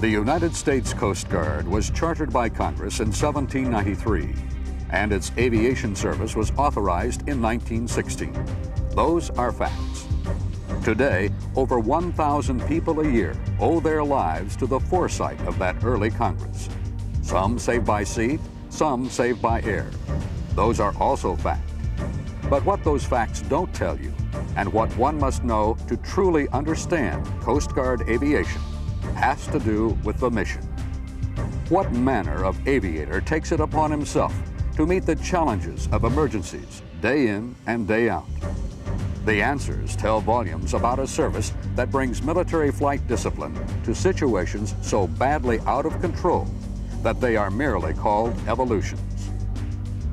The United States Coast Guard was chartered by Congress in 1793, and its aviation service was authorized in 1916. Those are facts. Today, over 1,000 people a year owe their lives to the foresight of that early Congress. Some saved by sea, some saved by air. Those are also facts. But what those facts don't tell you, and what one must know to truly understand Coast Guard aviation, has to do with the mission. What manner of aviator takes it upon himself to meet the challenges of emergencies day in and day out? The answers tell volumes about a service that brings military flight discipline to situations so badly out of control that they are merely called evolutions.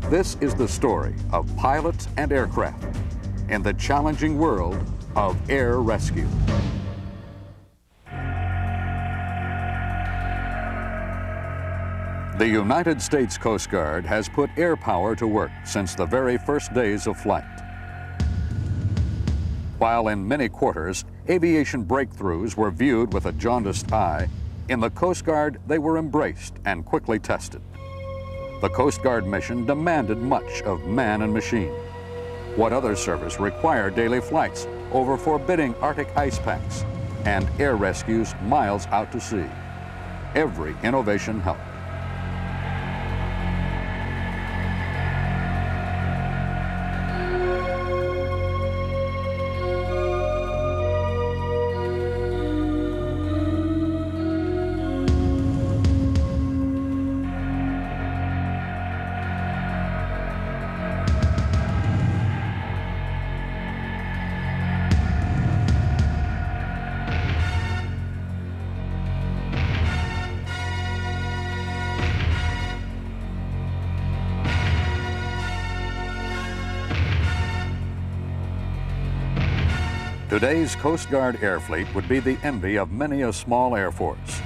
This is the story of pilots and aircraft in the challenging world of air rescue. The United States Coast Guard has put air power to work since the very first days of flight. While in many quarters, aviation breakthroughs were viewed with a jaundiced eye, in the Coast Guard they were embraced and quickly tested. The Coast Guard mission demanded much of man and machine. What other service required daily flights over forbidding Arctic ice packs and air rescues miles out to sea? Every innovation helped. Today's Coast Guard air fleet would be the envy of many a small air force.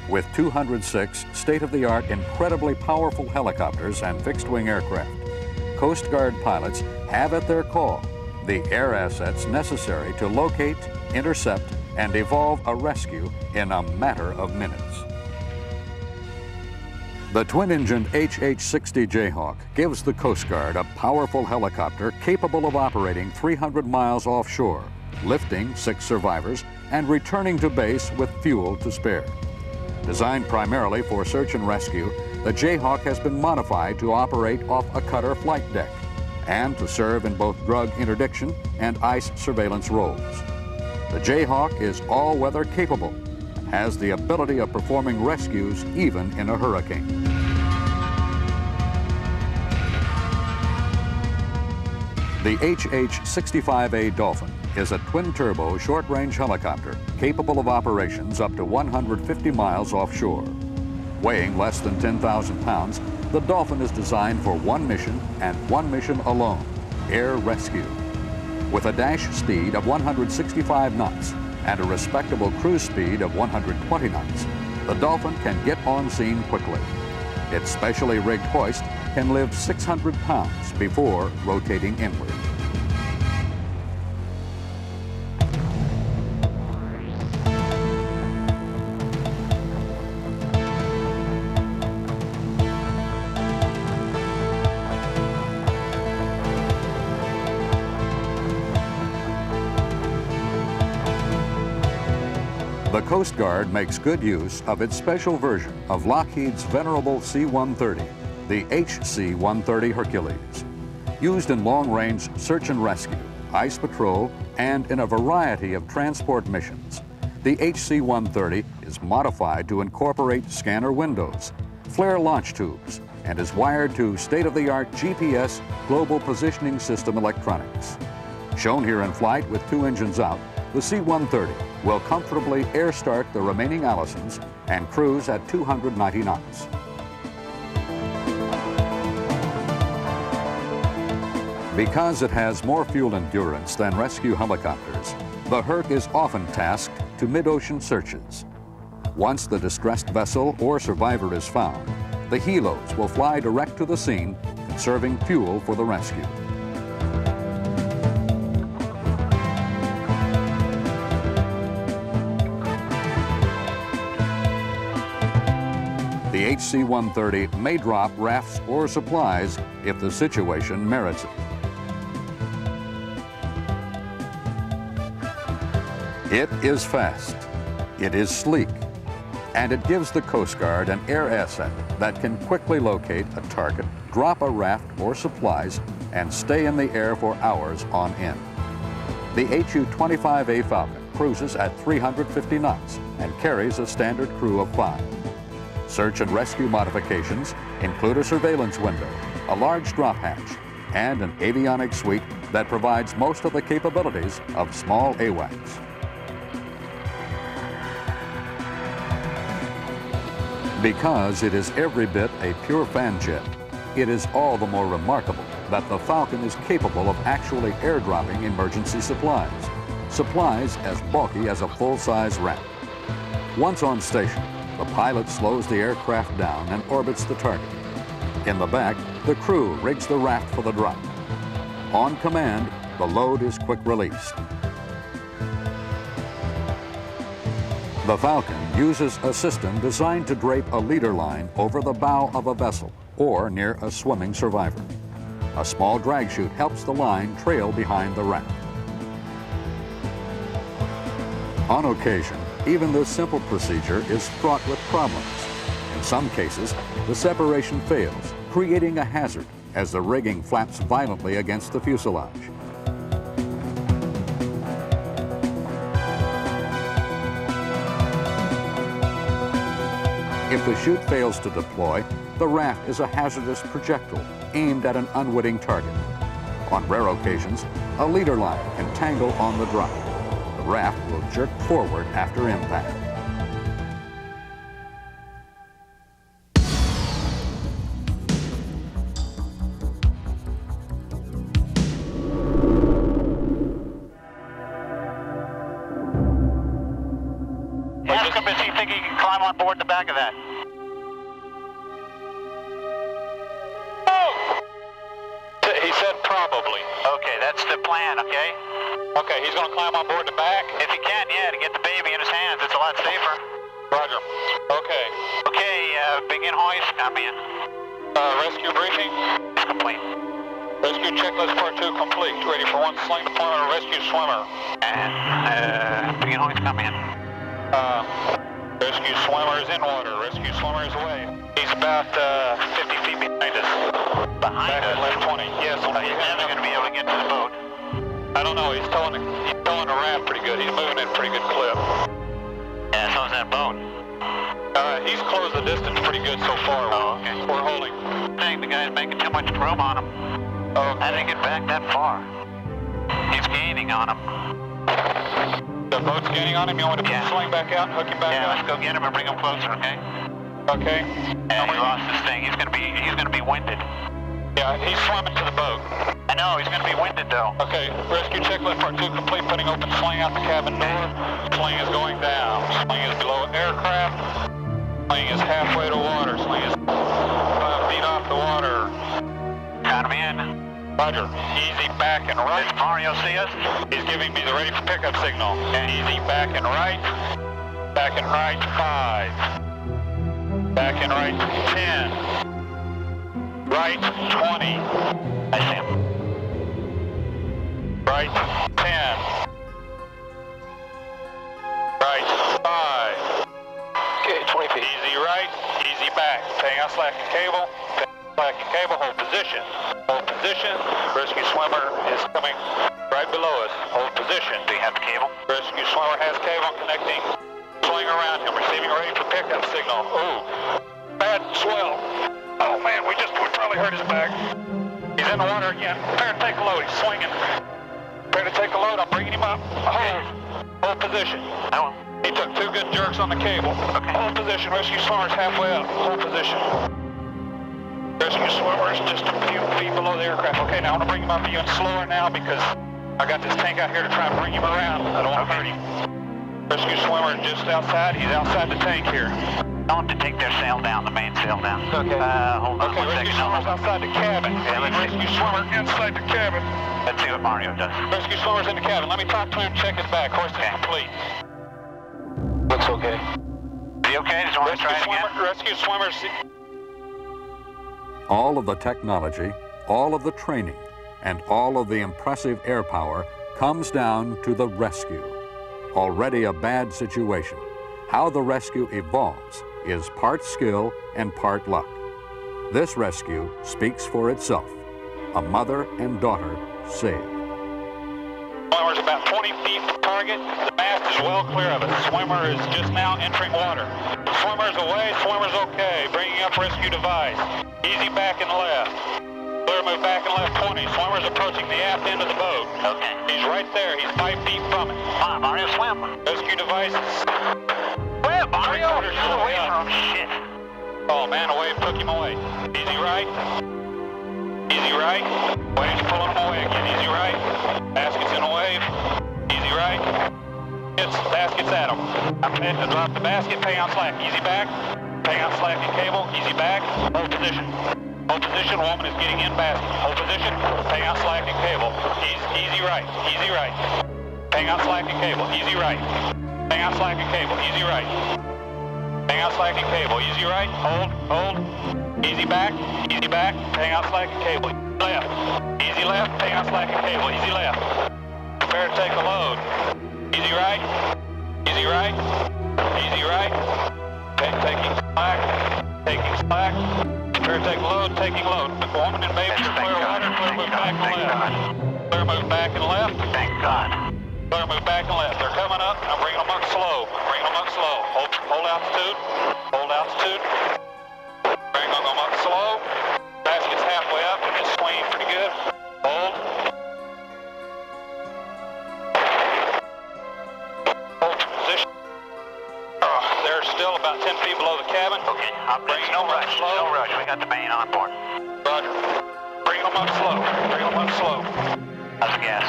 With 206 state-of-the-art, incredibly powerful helicopters and fixed-wing aircraft, Coast Guard pilots have at their call the air assets necessary to locate, intercept, and evolve a rescue in a matter of minutes. The twin-engined HH-60 Jayhawk gives the Coast Guard a powerful helicopter capable of operating 300 miles offshore, lifting 6 survivors and returning to base with fuel to spare. Designed primarily for search and rescue, the Jayhawk has been modified to operate off a cutter flight deck and to serve in both drug interdiction and ice surveillance roles. The Jayhawk is all-weather capable and has the ability of performing rescues even in a hurricane. The HH-65 Dolphin is a twin-turbo short-range helicopter capable of operations up to 150 miles offshore. Weighing less than 10,000 pounds, the Dolphin is designed for one mission and one mission alone, air rescue. With a dash speed of 165 knots and a respectable cruise speed of 120 knots, the Dolphin can get on scene quickly. Its specially rigged hoist can lift 600 pounds before rotating inward. The Coast Guard makes good use of its special version of Lockheed's venerable C-130, the HC-130 Hercules. Used in long-range search and rescue, ice patrol, and in a variety of transport missions, the HC-130 is modified to incorporate scanner windows, flare launch tubes, and is wired to state-of-the-art GPS global positioning system electronics. Shown here in flight with 2 engines out, the C-130 will comfortably air start the remaining Allisons and cruise at 290 knots. Because it has more fuel endurance than rescue helicopters, the Herc is often tasked to mid-ocean searches. Once the distressed vessel or survivor is found, the helos will fly direct to the scene, conserving fuel for the rescue. HC-130 may drop rafts or supplies if the situation merits it. It is fast, it is sleek, and it gives the Coast Guard an air asset that can quickly locate a target, drop a raft or supplies, and stay in the air for hours on end. The HU-25A Falcon cruises at 350 knots and carries a standard crew of 5. Search and rescue modifications include a surveillance window, a large drop hatch, and an avionics suite that provides most of the capabilities of small AWACS. Because it is every bit a pure fan jet, it is all the more remarkable that the Falcon is capable of actually airdropping emergency supplies. Supplies as bulky as a full-size raft. Once on station, the pilot slows the aircraft down and orbits the target. In the back, the crew rigs the raft for the drop. On command, the load is quick released. The Falcon uses a system designed to drape a leader line over the bow of a vessel or near a swimming survivor. A small drag chute helps the line trail behind the raft. On occasion, even this simple procedure is fraught with problems. In some cases, the separation fails, creating a hazard as the rigging flaps violently against the fuselage. If the chute fails to deploy, the raft is a hazardous projectile aimed at an unwitting target. On rare occasions, a leader line can tangle on the drop. The raft will jerk forward after impact. Ask him if he thinks he can climb on board the back of that. He said probably. Okay, that's the plan, okay? Okay, he's going to climb on board the back? If he can, yeah, to get the baby in his hands, it's a lot safer. Roger. Okay. Okay, begin hoist, come in. Rescue briefing? Complete. Rescue checklist part 2 complete. Ready for one sling deployment of rescue swimmer. And, begin hoist, come in. Rescue swimmer is in water. Rescue swimmer is away. He's about 50 feet behind us. Behind us? Left 20, yes. He's never going to be able to get to the boat. I don't know, he's towing the raft pretty good. He's moving at a pretty good clip. Yeah, so's that boat. He's closed the distance pretty good so far. Oh, okay. We're holding. I think the guy's making too much room on him. Oh, How did he get back that far? He's gaining on him. The boat's gaining on him? You want me to Yeah. swing back out and hook him back Yeah, out? let's go get him and bring him closer, okay? Okay. Yeah, he lost his thing. He's gonna be winded. Yeah, he's swimming to the boat. I know, he's gonna be winded though. Okay, rescue checklist part 2 complete. Putting open sling out the cabin door. Sling is going down. Sling is below aircraft. Sling is halfway to water. Sling is 5 feet off the water. Got him in. Roger. Easy back and right. Does Mario see us? He's giving me the ready for pickup signal. Easy back and right. Back and right 5. Back and right 10. Right 20. I see him. Right 10. Right 5. Okay, 20 feet. Easy right, easy back. Paying out slack and cable. Slack and cable, hold position. Hold position. Rescue swimmer is coming right below us. Hold position. Do you have the cable? Rescue swimmer has cable connecting. Swing around him, receiving ready for pickup signal. Ooh, bad swell. Oh man, we probably hurt his back. He's in the water again. Prepare to take a load, he's swinging. Prepare to take a load, I'm bringing him up. Hold position. No. He took 2 good jerks on the cable. Okay. Hold position, rescue swimmer's halfway up. Hold position. Rescue swimmer is just a few feet below the aircraft. Okay, now I want to bring him up even slower now because I got this tank out here to try and bring him around. I don't want to hurt him. Rescue swimmer is just outside. He's outside the tank here. Tell them to take their sail down, the main sail down. Okay. Hold on Okay, one rescue second. swimmer's outside the cabin. Yeah, let's see. Rescue swimmer inside the cabin. Let's see what Mario does. Rescue swimmer's in the cabin. Let me talk to him, check his back. Hoist is complete. Looks okay. he okay? Just want to try it again? Rescue swimmers. All of the technology, all of the training, and all of the impressive air power comes down to the rescue. Already a bad situation. How the rescue evolves is part skill and part luck. This rescue speaks for itself. A mother and daughter saved. Swimmer's about 20 feet from target. The mast is well clear of it. Swimmer is just now entering water. Swimmer's away, swimmer's okay. Bringing up rescue device. Easy back and left. Clear move back and left 20. Swimmer's approaching the aft end of the boat. Okay. He's right there. He's 5 feet from it. Come on, Mario, swim. Rescue devices. Well, Mario, Three-quarters get away up. from him. Shit. Oh man, a wave took him away. Easy right. Easy right. Wave's pulling him away again. Easy right. Basket's in a wave. Easy right. Hits basket's at him. I'm heading to drop the basket. Pay on slack. Easy back. Pay on slack and cable. Easy back. Hold position. Hold position. Woman is getting in basket. Hold position. Pay on slack and cable. Easy right. Easy right. Pay on slack and cable. Easy right. Pay on slack and cable. Easy right. Hang out slack and cable. Easy right. Hold. Easy back. Easy back. Hang out slack and cable. Left. Easy left. Hang out slack and cable. Easy left. Prepare to take a load. Easy right. Easy right. Easy right. Taking slack. Taking slack. Prepare to take a load. Taking load. The woman and baby are clear water. Clear move back and left. Clear move back and left. Thank God. Clear move back and left. They're coming up. I'm bringing them up slow. Hold altitude. Hold altitude. Bring them up slow. Basket's halfway up. It's swinging pretty good. Hold. Hold position. They're still about 10 feet below the cabin. Okay, no rush. No rush. We got the main on board. Roger. Bring them up slow. Bring them up slow. How's the gas?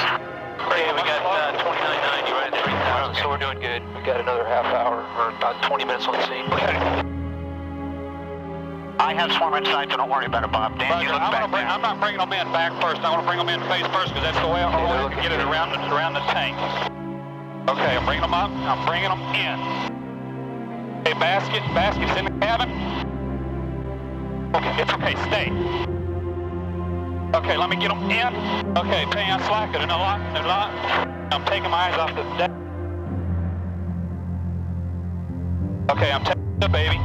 Okay, we got 2990 right at 3,000, so we're doing good. We got another half hour, or about 20 minutes on the scene. Okay. I have swimmer inside, so don't worry about it, Bob. Dan, you look back there. I'm not bringing them in back first. I want to bring them in face first because that's the way I can get it around the tank. Okay, I'm bringing them up. I'm bringing them in. Okay, basket's in the cabin. Okay, it's okay. Stay. Okay, let me get them in. Okay, pay on slack. They're not. I'm taking my eyes off the deck. Okay, I'm taking the baby.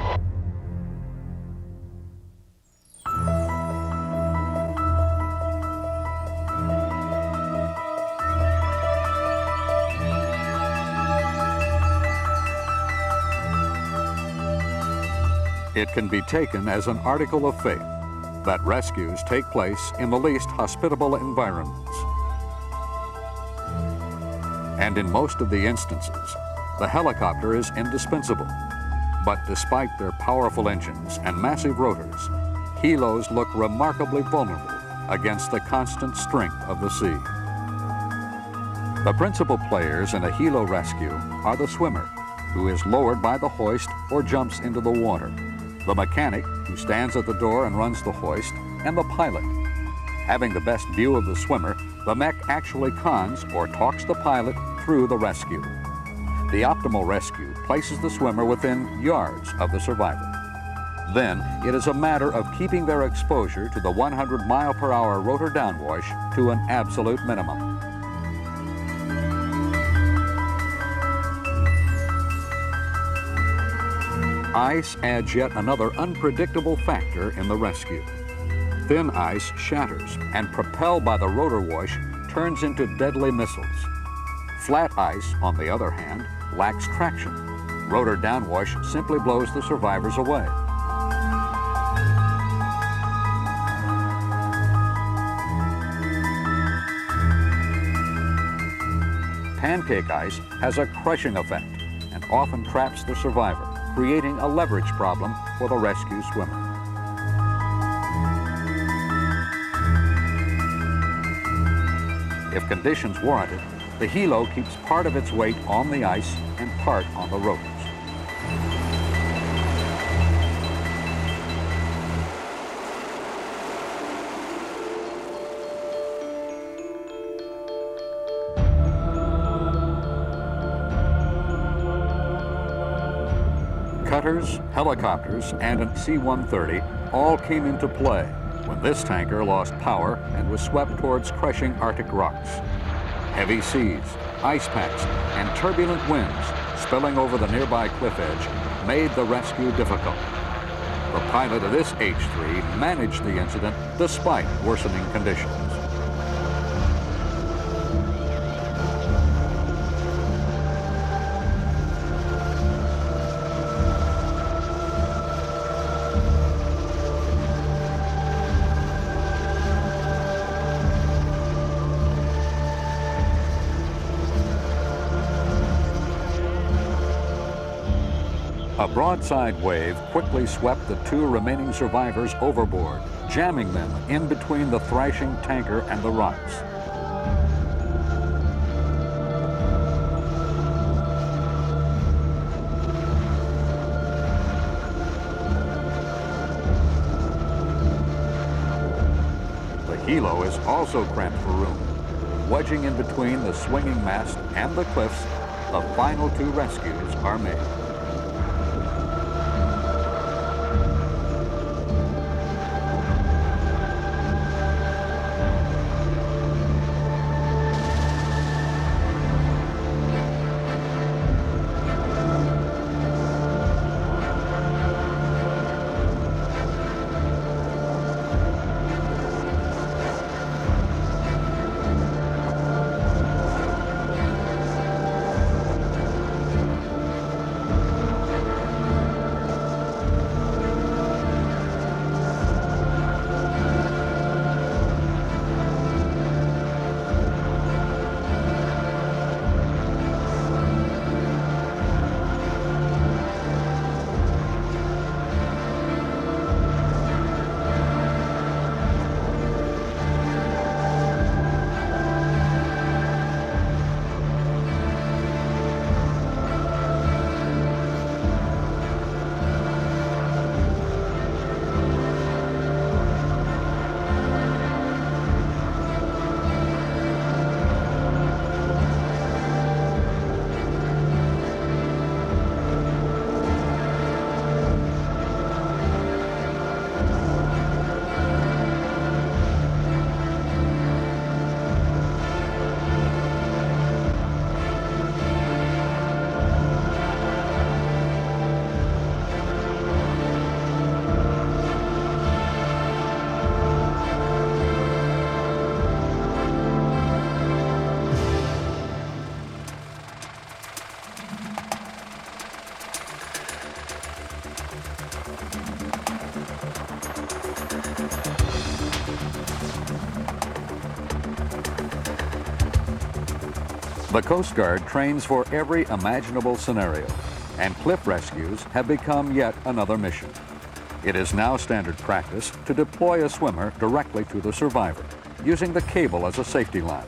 It can be taken as an article of faith that rescues take place in the least hospitable environments. And in most of the instances, the helicopter is indispensable. But despite their powerful engines and massive rotors, helos look remarkably vulnerable against the constant strength of the sea. The principal players in a helo rescue are the swimmer, who is lowered by the hoist or jumps into the water, the mechanic, who stands at the door and runs the hoist, and the pilot. Having the best view of the swimmer, the mech actually cons or talks the pilot through the rescue. The optimal rescue places the swimmer within yards of the survivor. Then it is a matter of keeping their exposure to the 100-mile-per-hour rotor downwash to an absolute minimum. Ice adds yet another unpredictable factor in the rescue. Thin ice shatters and, propelled by the rotor wash, turns into deadly missiles. Flat ice, on the other hand, lacks traction. Rotor downwash simply blows the survivors away. Pancake ice has a crushing effect and often traps the survivor, creating a leverage problem for the rescue swimmer. If conditions warrant it, the helo keeps part of its weight on the ice and part on the rotors. Cutters, helicopters, and an HC-130 all came into play when this tanker lost power and was swept towards crushing Arctic rocks. Heavy seas, ice packs, and turbulent winds spilling over the nearby cliff edge made the rescue difficult. The pilot of this H-3 managed the incident despite worsening conditions. A broadside wave quickly swept the two remaining survivors overboard, jamming them in between the thrashing tanker and the rocks. The helo is also cramped for room. Wedging in between the swinging mast and the cliffs, the final two rescues are made. The Coast Guard trains for every imaginable scenario, and cliff rescues have become yet another mission. It is now standard practice to deploy a swimmer directly to the survivor, using the cable as a safety line.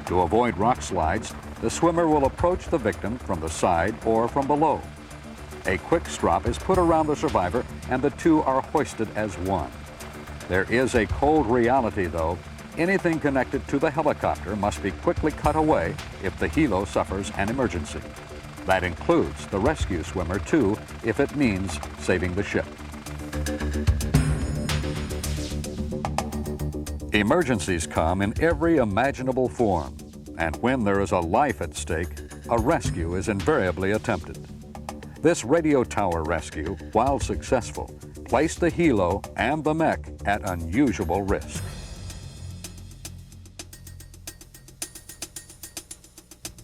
To avoid rock slides, the swimmer will approach the victim from the side or from below. A quick strap is put around the survivor, and the two are hoisted as one. There is a cold reality, though. Anything connected to the helicopter must be quickly cut away if the helo suffers an emergency. That includes the rescue swimmer, too, if it means saving the ship. Emergencies come in every imaginable form, and when there is a life at stake, a rescue is invariably attempted. This radio tower rescue, while successful, placed the helo and the mech at unusual risk.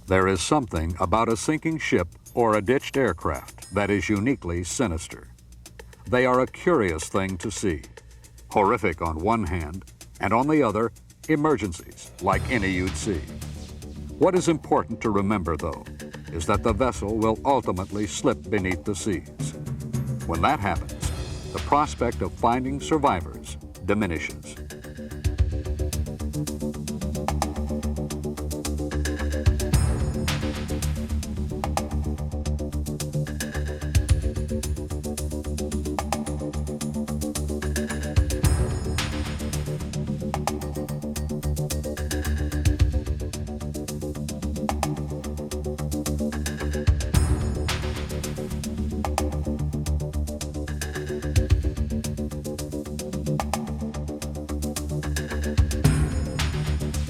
There is something about a sinking ship or a ditched aircraft that is uniquely sinister. They are a curious thing to see. Horrific on one hand, and on the other, emergencies like any you'd see. What is important to remember, though, is that the vessel will ultimately slip beneath the seas. When that happens, the prospect of finding survivors diminishes.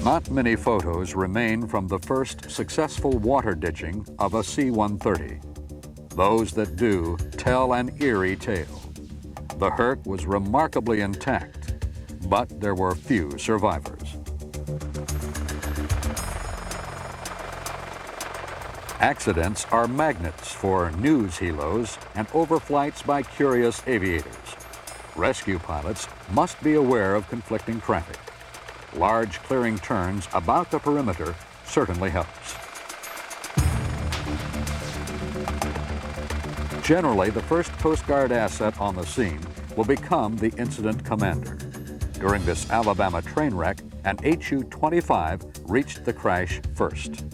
Not many photos remain from the first successful water ditching of a C-130. Those that do tell an eerie tale. The Herc was remarkably intact, but there were few survivors. Accidents are magnets for news helos and overflights by curious aviators. Rescue pilots must be aware of conflicting traffic. Large clearing turns about the perimeter certainly helps. Generally, the first Coast Guard asset on the scene will become the incident commander. During this Alabama train wreck, an HU-25 reached the crash first.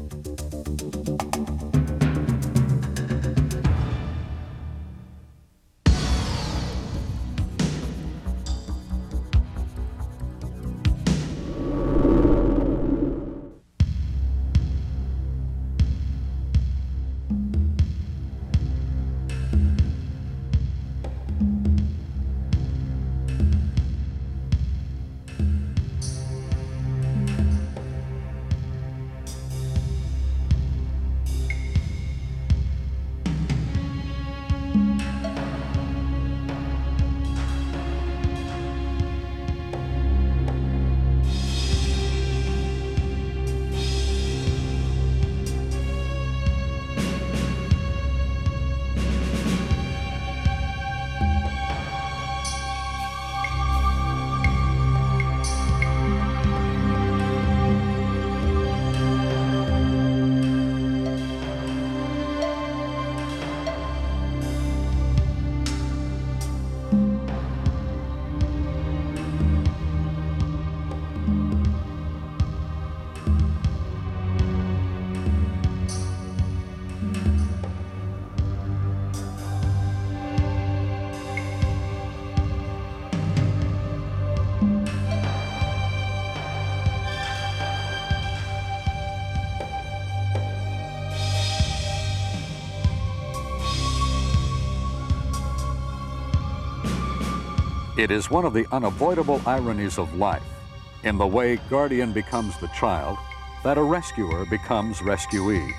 It is one of the unavoidable ironies of life, in the way guardian becomes the child, that a rescuer becomes rescuee.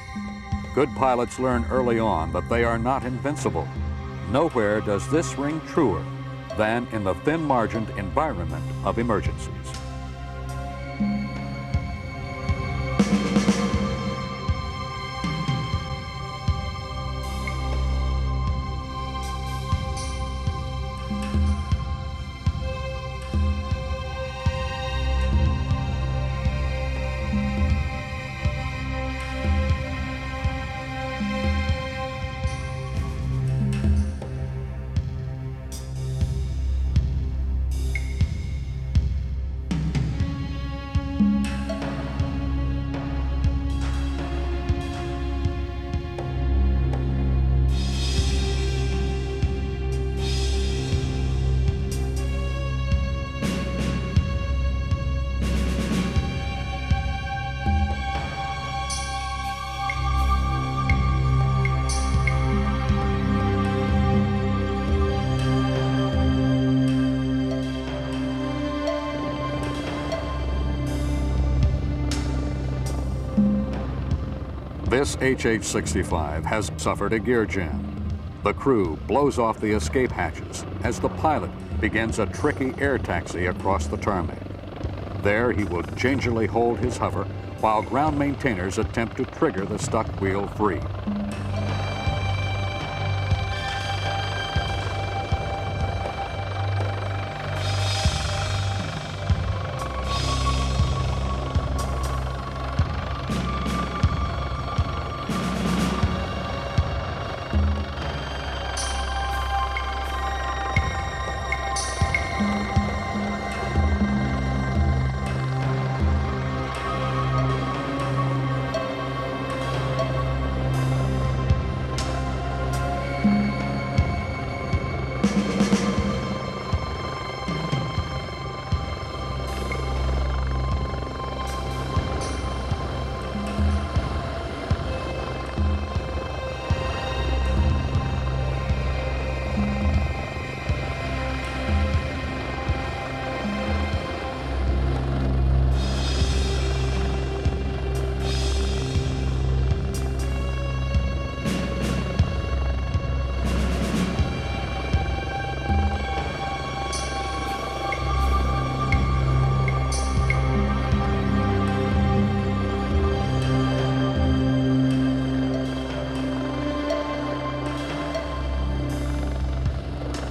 Good pilots learn early on that they are not invincible. Nowhere does this ring truer than in the thin-margined environment of emergencies. This HH-65 has suffered a gear jam. The crew blows off the escape hatches as the pilot begins a tricky air taxi across the tarmac. There he will gingerly hold his hover while ground maintainers attempt to trigger the stuck wheel free.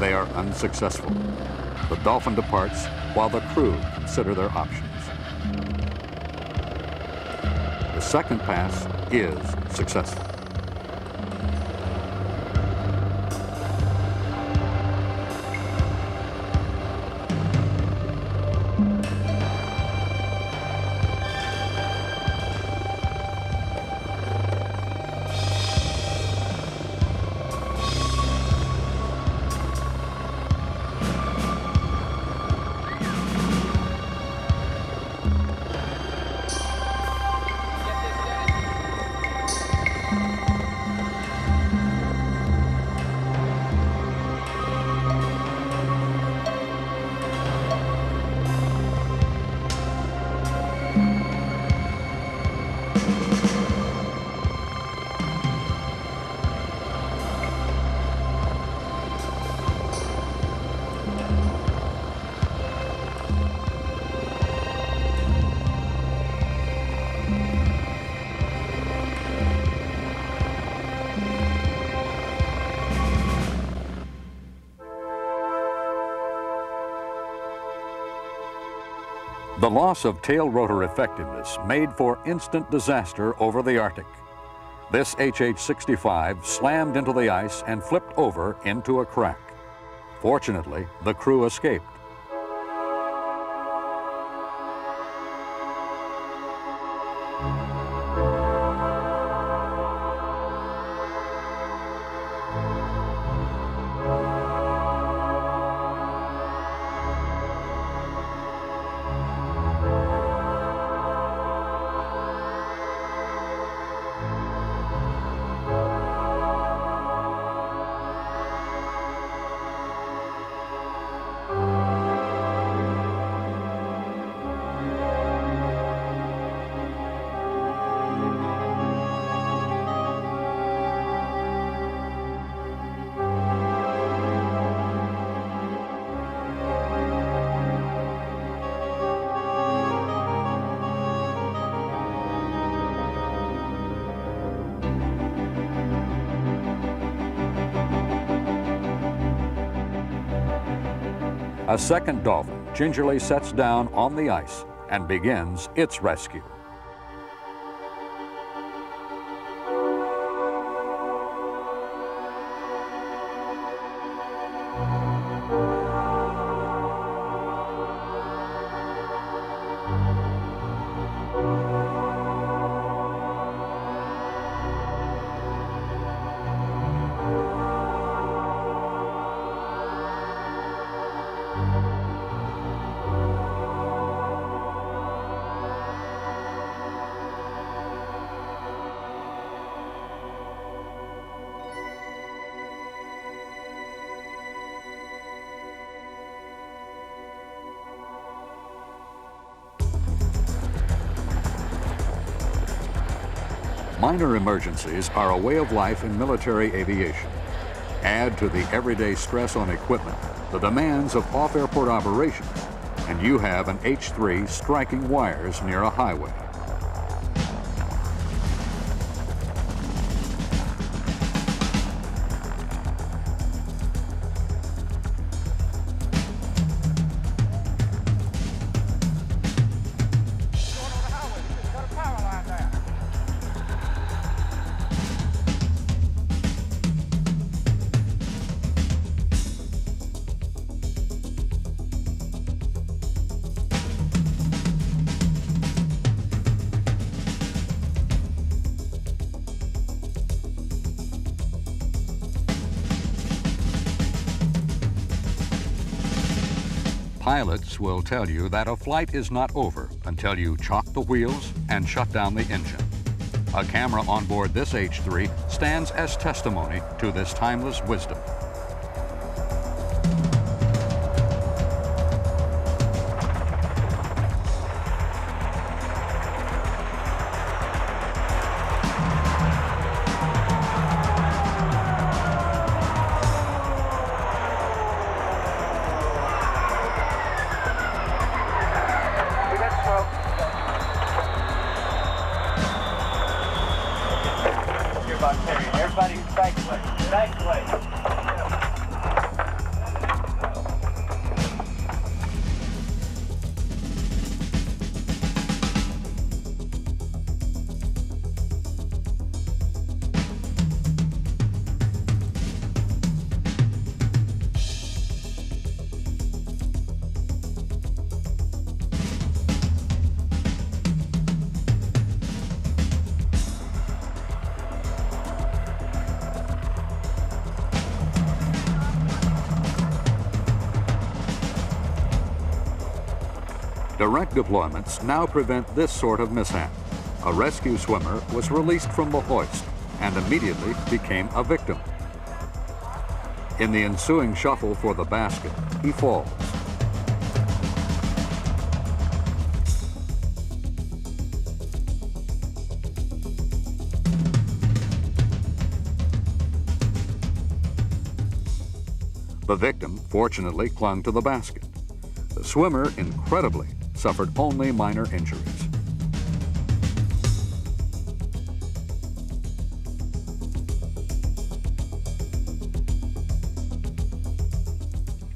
they are unsuccessful. The Dolphin departs while the crew consider their options. The second pass is successful. The loss of tail rotor effectiveness made for instant disaster over the Arctic. This HH-65 slammed into the ice and flipped over into a crack. Fortunately, the crew escaped. A second Dolphin gingerly sets down on the ice and begins its rescue. Minor emergencies are a way of life in military aviation. Add to the everyday stress on equipment the demands of off-airport operations, and you have an H-3 striking wires near a highway. Pilots will tell you that a flight is not over until you chock the wheels and shut down the engine. A camera on board this H-3 stands as testimony to this timeless wisdom. Everybody back away. Back away. Direct deployments now prevent this sort of mishap. A rescue swimmer was released from the hoist and immediately became a victim. In the ensuing shuffle for the basket, he falls. The victim fortunately clung to the basket. The swimmer, incredibly, suffered only minor injuries.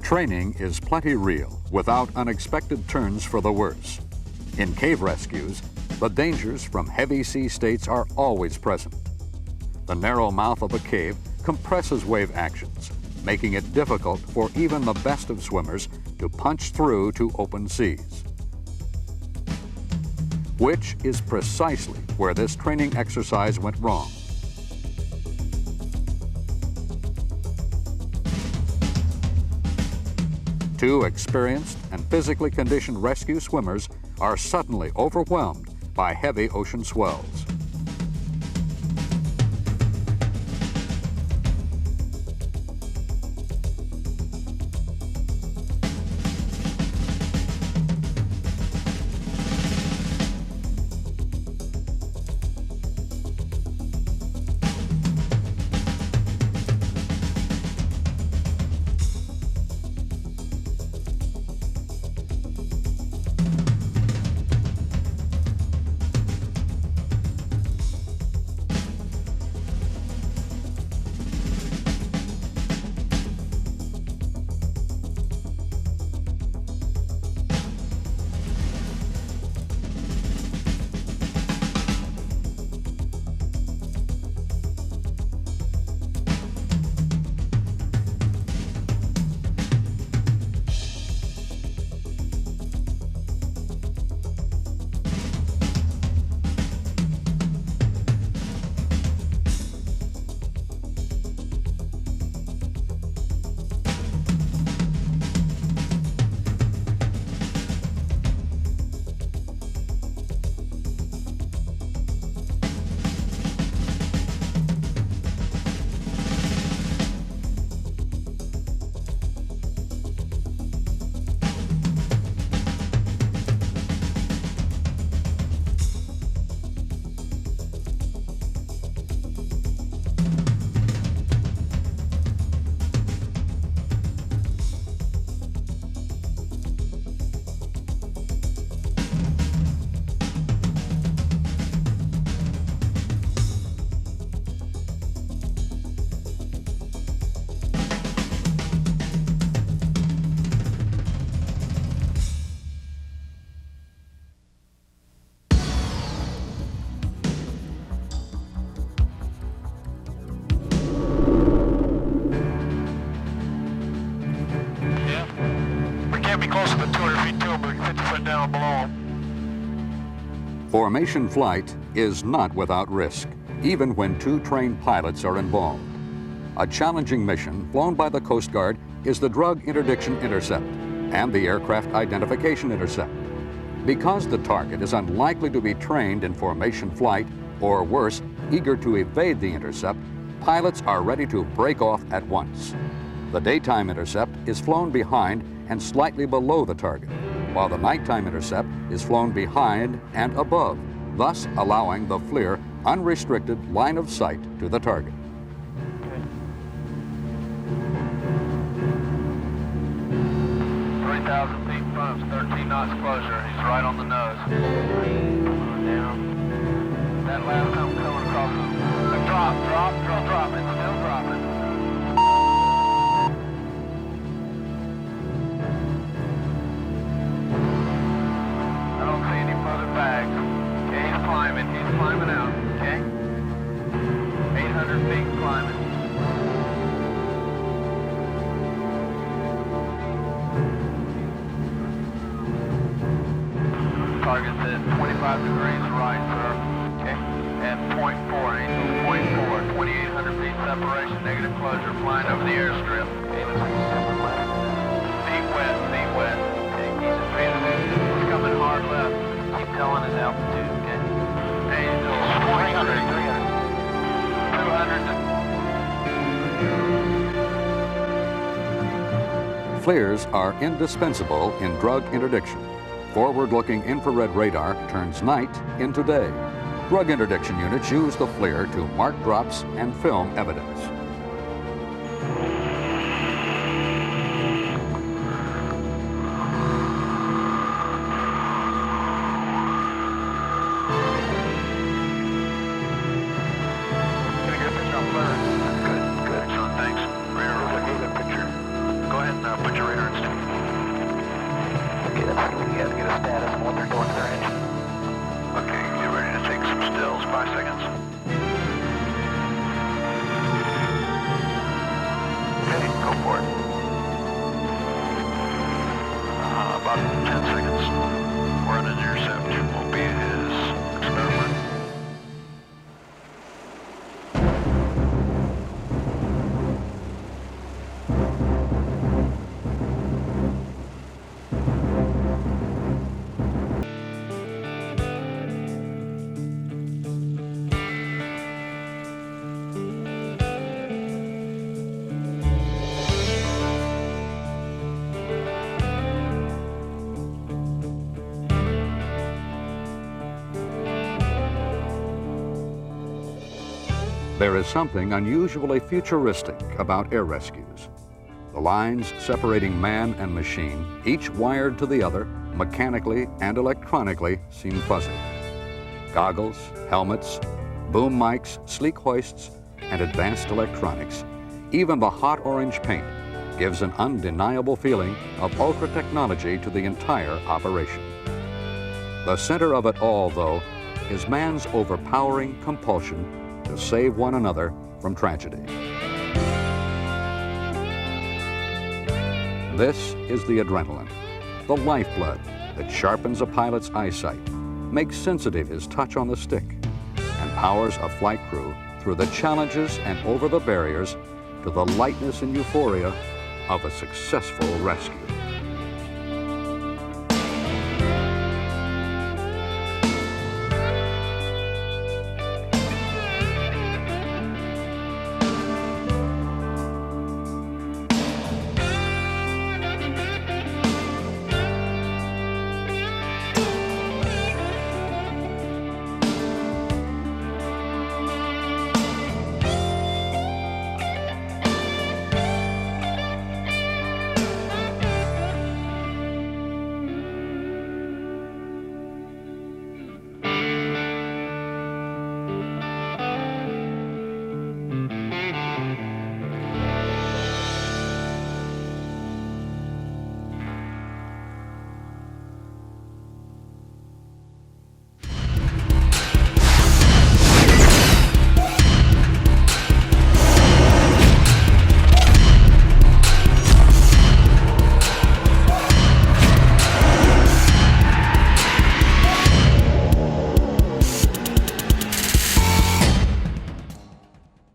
Training is plenty real, without unexpected turns for the worse. In cave rescues, the dangers from heavy sea states are always present. The narrow mouth of a cave compresses wave actions, making it difficult for even the best of swimmers to punch through to open seas. Which is precisely where this training exercise went wrong. Two experienced and physically conditioned rescue swimmers are suddenly overwhelmed by heavy ocean swells. Formation flight is not without risk, even when two trained pilots are involved. A challenging mission flown by the Coast Guard is the Drug Interdiction Intercept and the Aircraft Identification Intercept. Because the target is unlikely to be trained in formation flight, or worse, eager to evade the intercept, pilots are ready to break off at once. The daytime intercept is flown behind and slightly below the target, while the nighttime intercept is flown behind and above, thus allowing the FLIR unrestricted line of sight to the target. Okay. 3,000 feet bumps, 13 knots closure. He's right on the nose. Down. That last coming across the drop. It's still dropping. He's climbing out, okay? 800 feet climbing. Target's at 25 degrees right, sir. Okay. At 0.4, Angel, 0.4, 2,800 feet separation, negative closure, flying over the airstrip. Feet wet. Okay, he's coming hard. telling his altitude, okay? Angels 300. 200. FLIRs are indispensable in drug interdiction. Forward-looking infrared radar turns night into day. Drug interdiction units use the FLIR to mark drops and film evidence. About 10 seconds. We're on an intercept. We'll be his experiment. There is something unusually futuristic about air rescues. The lines separating man and machine, each wired to the other, mechanically and electronically, seem fuzzy. Goggles, helmets, boom mics, sleek hoists, and advanced electronics, even the hot orange paint, gives an undeniable feeling of ultra technology to the entire operation. The center of it all, though, is man's overpowering compulsion to save one another from tragedy. This is the adrenaline, the lifeblood that sharpens a pilot's eyesight, makes sensitive his touch on the stick, and powers a flight crew through the challenges and over the barriers to the lightness and euphoria of a successful rescue.